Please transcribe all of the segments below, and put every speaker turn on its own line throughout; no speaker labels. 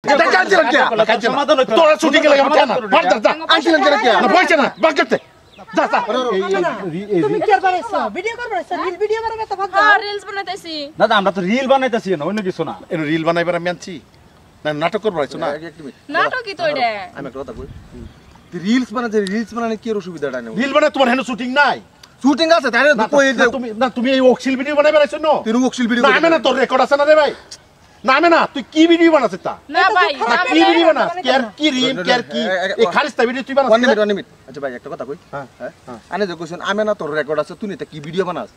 এটা কাঞ্চিলা কি সমাধান হইতো তোরা শুটিং এ লাগা কেন মার দা আনছিলেন কেন কি না বলছ না বাকতে যা যা
তুমি কি বানাইছো ভিডিও করবাইছো রিল ভিডিও বানাবে তো ভাত
হ্যাঁ রিলস বানাইতেছি
দাদা আমরা তো রিল বানাইতেছি না অন্য কিছু না
এর রিল বানাইবার আমি আনছি না নাটক করবাইছো না
নাটকই তো এটা
আমি একটা কথা কই রিলস বানানে কি অসুবিধাটা নেই
রিল বানায় তোমার হেন শুটিং নাই
শুটিং আছে তাই না কই
তুমি এই ওকশিল ভিডিও বানাইবার আইছো না
তুই ওকশিল ভিডিও
না আমি না তোর রেকর্ড আছে না রে ভাই না আমি না তুই কি ভিডিও বানাছিস তা
না ভাই
কি ভিডিও বানাস কেয়ার কি রিম কেয়ার কি এই খালিস্তা ভিডিও তুই বানাস
1 মিনিট আচ্ছা ভাই একটা কথা কই হ্যাঁ আনে যে কইছেন আমি না তোর রেকর্ড আছে তুই এটা কি ভিডিও বানাস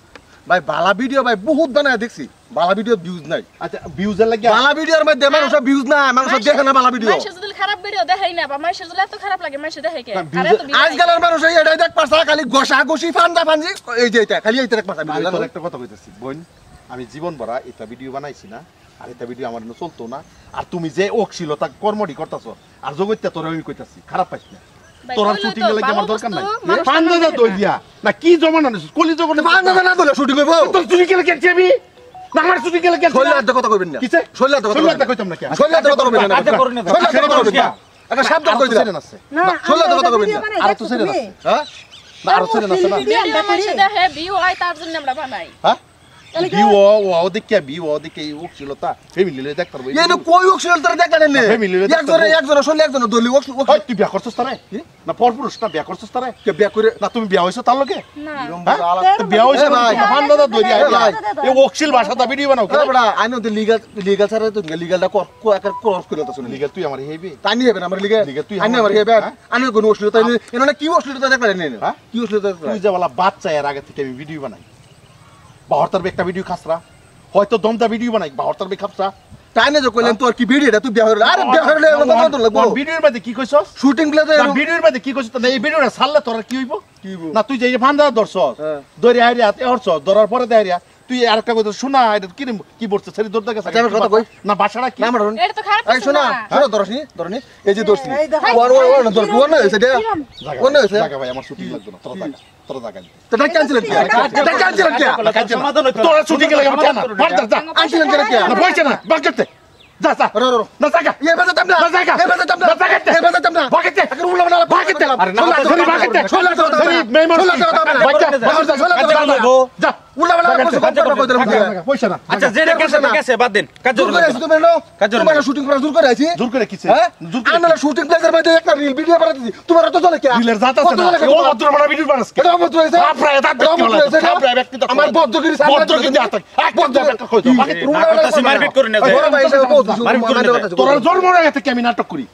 ভাই বালা ভিডিও ভাই বহুত বানায় দেখছি বালা ভিডিও ভিউজ নাই
আচ্ছা ভিউজের লাগি
বালা ভিডিওর মধ্যে মানুষ ভিউজ না মানুষ দেখে না বালা ভিডিও
মাইশে যদি খারাপ ভিডিও দেখাই না বা মাইশে যদি এত খারাপ লাগে মাইশে দেখে কে আরে তো
আজকালের মানুষ এটাই দেখ পারছা খালি গোশাগোশি ফান্দা ফানজি এই যে এটা খালি এইটা দেখ পারছা
আমি তোর একটা কথা কইতাছি বোন আমি জীবন ভরা এটা ভিডিও বানাইছি না আর এটা ভিডিও আমার জন্য চলতো না আর তুমি যে অশ্লীলতা কর্মটি করতেছো আর জগৎটা তোর আমি কইতাছি খারাপ পাইছ না তোর শুটিং এর লাগি আমার দরকার নাই ফান্দা দই দিয়া না কি জমানা না কলি জগৎ
ফান্দা না দলে শুটিং হইবো
তোর শুটিং এর কে চাবি না আমার শুটিং এর কে
শৈলার কথা কইবেন না
কিছে
শৈলার কথা
কইতাম না কি
শৈলার কথা কইবেন না
আচ্ছা করেন না
শৈলার কথা কইবেন না একটা শব্দ কই দিলেন
না
শৈলার কথা কইবেন না
আর তো সেরে না
হ্যাঁ
না আর সেরে না
ভিডিও মাইশে দেখে ভিউ হয় তার জন্য আমরা বানাই
হ্যাঁ বিও দেখে অশ্লীলতা ফ্যামিলি লে দেখতে পারবো
এনে কই অক্সিজেন তোর দেখা নেন একজন শৈলার একজন দলি
ওই তুই বিয়া করছস তারে না পরপুরুষ না বিয়া করছস তারে
কে বিয়া করে
না তুমি বিয়া হইছো তার লগে
না
তো বিয়া হইছো
ভাই।
ফান্দা দই আইয়া এই অশ্লীল ভাষাটা ভিডিও বানাও
আরে বড়া আইনো তো লিগ্যাল ছাড়া তো লিগ্যালটা ক্রস করে তো শুনি
লিগা তুই আমার হেবি
তানি হবে না আমার লিগ্যাল
লিগ্যাল তুই
আইনো আমার হেবে আইনো কোন অশ্লীলতা এনে কি অশ্লীলতা দেখা নেন কি অশ্লীলতা
তুই যে বলা বাচ্চা এর আগে থেকে আমি ভিডিও বানাই বাহরতার একটা ভিডিও খাসরা হয়তো দমদা ভিডিও বানাই বাহরতার খাপসা
তাই না যে কইলেন তোর কি ভিডিওটা তুই বিয়া হইলো আরে বিয়া হইলো এমন কথা লাগবো
ভিডিওর মধ্যে কি কইছস
শুটিং প্লেতে
ভিডিওর মধ্যে কি কইছস না এই ভিডিওটা ছাড়লে তোর কি হইব
কি হইব
না তুই যে ফান্দা ধরছস ধরে আইরিয়া ধরছস ধরার পরে দেরিয়া তুই আরেকটা কইছস শোনা এটা কি বলছিস সেরি দৌড় দেখা
আচ্ছা আমার কথা কই
না ভাষাটা কি
না আমার
এটা তো খারাপ
এই শোনা শোনা ধরনি এই যে ধরছি ওর না ধর ওর না হইছে এটা ওর না হইছে
জায়গা ভাই আমার শুটিং লাগবে না তোর জায়গা
এটা ক্যান্সেল কি এটা ক্যান্সেল কি
সমাধান হইতো
তোর শুটিং লাগে কেন মার যা
আনছিলেন কেন কি
না বলছ না বাকতে যা যা না জায়গা
এই বাজে তামনা
না জায়গা
এই বাজে তামনা
না জায়গা
এই বাজে তামনা
বাকতে
আগে উল্লা বানা
বাকতে
আরে না
সরি বাকতে
শোলা তো
সরি মেমন
শোলা তো
বাচ্চা
শোলা তো
যা
উল্লা বানা কই দিলাম
পয়সা না
আচ্ছা যেটা গেছে বাদ দেন কাজ
জোর করে আইছি তুমি নো তোমার শুটিং করা জোর করে আইছি
জোর করে কিছে
হ্যাঁ আমরা শুটিং প্লেসের মধ্যে একটা রিল ভিডিও বানাইছি তোমার তো চলে কি
রিলের জাত আছে না ও ভদ্র বড় ভিডিও বানাস
এটা বদ্ধ হইছে
প্রায় দাঁত প্রায় ব্যক্তি তো
আমার বদ্ধগিরি
বদ্ধগিরি আছে এক বদ্ধ একটা কই দাও
মারপিট করে না
তোর জন্ম হয়ে থেকে আমি নাটক করি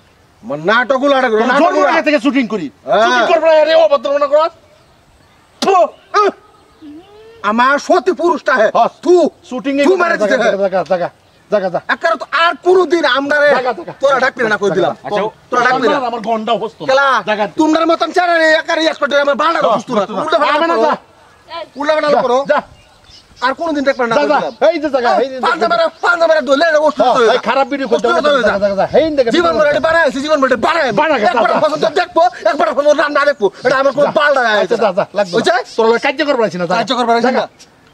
নাটকগুলো
জন্ম হয়ে থেকে শুটিং করি শুটিং করব আরে ও ভদ্র মনে কর
আমার সত্যি পুরুষটা হে তুই
শুটিং এ
তুই মারে দিতে
জায়গা জায়গা জায়গা যা
একার তো আর কোনদিন আমরা রে তোরা ডাকবি না কই দিলাম
আচ্ছা
তোরা ডাকবি না
আমার গন্ডা হস্ত
কেলা
জায়গা
তোমরা মতন চারা রে একার এক্সপার্ট আমার বাড়া সুস্থ না উল্টা বাড়া করো
যা
আর কোনদিন ডাকবে না
যা এই যে জায়গা এই যে
পাঁচ মারা দলে রে ওষুধ
এই খারাপ ভিডিও করতে জায়গা যা হেইন দেখে
জীবন মরে বাড়াইছি জীবন মরে বাড়াই একবার ফসল দেখবো একবার ফসল রান্না দেখবো এটা আমার কোন পাল্টা আছে
যা যা লাগবে
বুঝছ
তোর কাজ করব না
কাজ করবার আছে না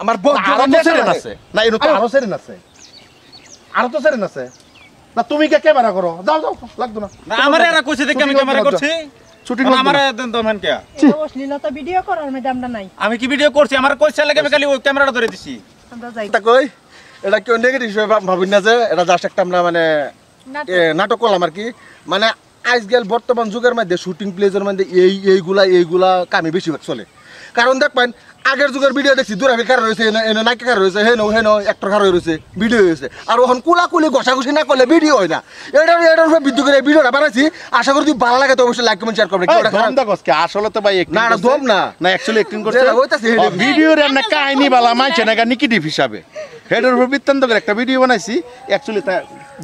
আমার বড়
আরো তো সেরেন আছে না এর তো আরো সেরেন আছে আরো তো সেরেন আছে না তুমি কে ক্যামেরা করো যাও যাও লাগতো না
না আমারে এরা কইছে দেখে আমি ক্যামেরা করছি
শুটিং
আমারে দেন তো মান কে
অশ্লীলতা ভিডিও করার মধ্যে আমরা নাই
আমি কি ভিডিও করছি আমার কইছে লাগে আমি খালি ওই ক্যামেরাটা ধরে দিছি
আমরা যাই
তা কই এটা কেউ নেগেটিভ হিসেবে ভাবিন না যে এটা জাস্ট একটা আমরা মানে নাটক করলাম আর কি মানে আজকাল বর্তমান যুগের মধ্যে শুটিং প্লেসের মধ্যে এইগুলা কামে বেশি চলে কারণ দেখবেন আগের যুগের ভিডিও দেখছি দূরাবি কার রয়েছে এনে নাকি কার রয়েছে হেন একটা কার রয়েছে ভিডিও হয়েছে আর ওখান কুলাকুলি ঘষাঘষি না করলে ভিডিও হয় না এটার উপর ভিত্তি করে ভিডিওটা বানাইছি আশা করি যদি ভালো লাগে তো অবশ্যই লাইক কমেন্ট শেয়ার করবেন
আসলে তো ভাই
না না দম না
না অ্যাকচুয়ালি অ্যাক্টিং করছে ভিডিওর এমন কাহিনী বালা মানছে না নেগেটিভ হিসাবে হেডের উপর বৃত্তান্ত করে একটা ভিডিও বানাইছি অ্যাকচুয়ালি তা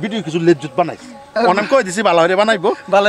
ভিডিও কিছু লেজ্জত বানাইছি অনেক কই দিছি ভালো হয়ে বানাইবো ভালো